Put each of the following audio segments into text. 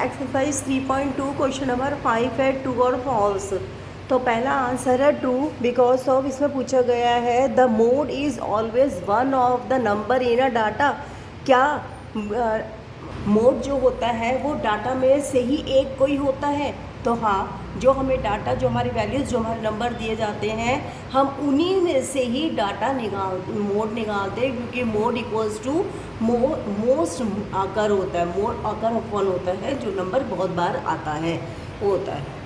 Exercise 3.2 question number 5 है true और false. तो पहला आंसर है ट्रू बिकॉज ऑफ इसमें पूछा गया है the mode is always one of the number in a data. क्या मोड जो होता है वो डाटा में से ही एक कोई होता है? तो हाँ, जो हमें डाटा, जो हमारी वैल्यूज़, जो हमारे नंबर दिए जाते हैं, हम उन्हीं में से ही डाटा मोड निकालते हैं, क्योंकि मोड इक्वल्स टू मोस्ट आकर होता है, मोड आकर अपॉन होता है, जो नंबर बहुत बार आता है वो होता है।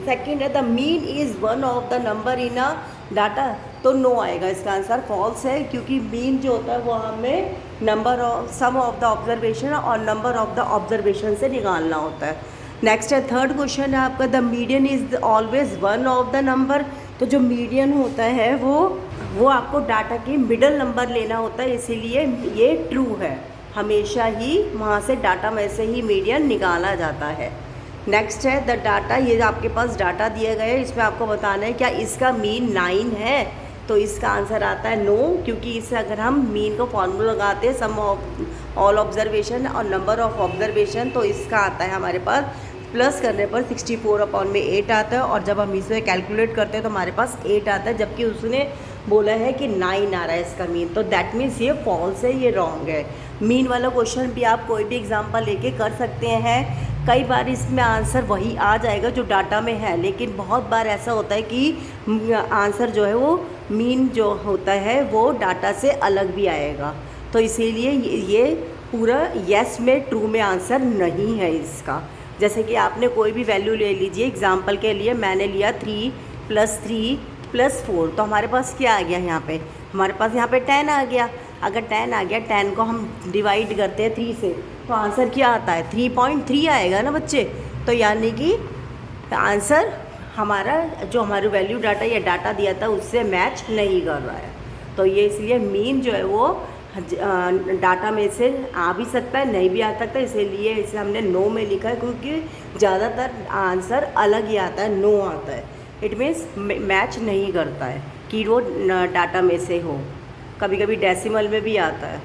सेकेंड है the mean is one of the number in a data. तो नो आएगा, इसका आंसर फॉल्स है, क्योंकि मीन जो होता है वो हमें number of some of the observation और नंबर ऑफ द ऑब्जर्वेशन से निकालना होता है। नेक्स्ट है थर्ड क्वेश्चन है आपका the median is always one of the number. तो जो मीडियन होता है वो आपको डाटा के मिडल नंबर लेना होता है, इसीलिए ये ट्रू है, हमेशा ही वहाँ से डाटा में से ही मीडियन निकाला जाता है। नेक्स्ट है द डाटा, ये आपके पास डाटा दिया गया है, इसमें आपको बताना है क्या इसका मीन 9 है। तो इसका आंसर आता है नो, क्योंकि इससे अगर हम मीन को फॉर्मूला लगाते हैं सम ऑफ ऑल ऑब्जर्वेशन और नंबर ऑफ ऑब्जर्वेशन, तो इसका आता है हमारे पास प्लस करने पर 64/8 आता है, और जब हम इसे कैलकुलेट करते हैं तो हमारे पास 8 आता है, जबकि उसने बोला है कि 9 आ रहा है इसका मीन। तो दैट मीन्स ये फॉल्स है, ये रॉन्ग है। मीन वाला क्वेश्चन भी आप कोई भी एग्जांपल लेके कर सकते हैं। कई बार इसमें आंसर वही आ जाएगा जो डाटा में है, लेकिन बहुत बार ऐसा होता है कि आंसर जो है वो मीन जो होता है वो डाटा से अलग भी आएगा। तो इसीलिए ये पूरा येस में, ट्रू में आंसर नहीं है इसका। जैसे कि आपने कोई भी वैल्यू ले लीजिए, एग्जांपल के लिए मैंने लिया 3 + 3 + 4, तो हमारे पास क्या आ गया यहाँ पे? हमारे पास यहाँ पे 10 आ गया। अगर 10 आ गया, 10 को हम डिवाइड करते हैं 3 से, तो आंसर क्या आता है? 3.3 आएगा ना बच्चे। तो यानी कि आंसर हमारा जो हमारी वैल्यू डाटा या डाटा दिया था उससे मैच नहीं कर रहा है। तो ये इसलिए मीन जो है वो डाटा में से आ भी सकता है, नहीं भी आ सकता, इसीलिए इसे हमने नो में लिखा है, क्योंकि ज़्यादातर आंसर अलग ही आता है, नो आता है। इट मीन्स मैच नहीं करता है कि वो डाटा में से हो, कभी कभी डेसिमल में भी आता है।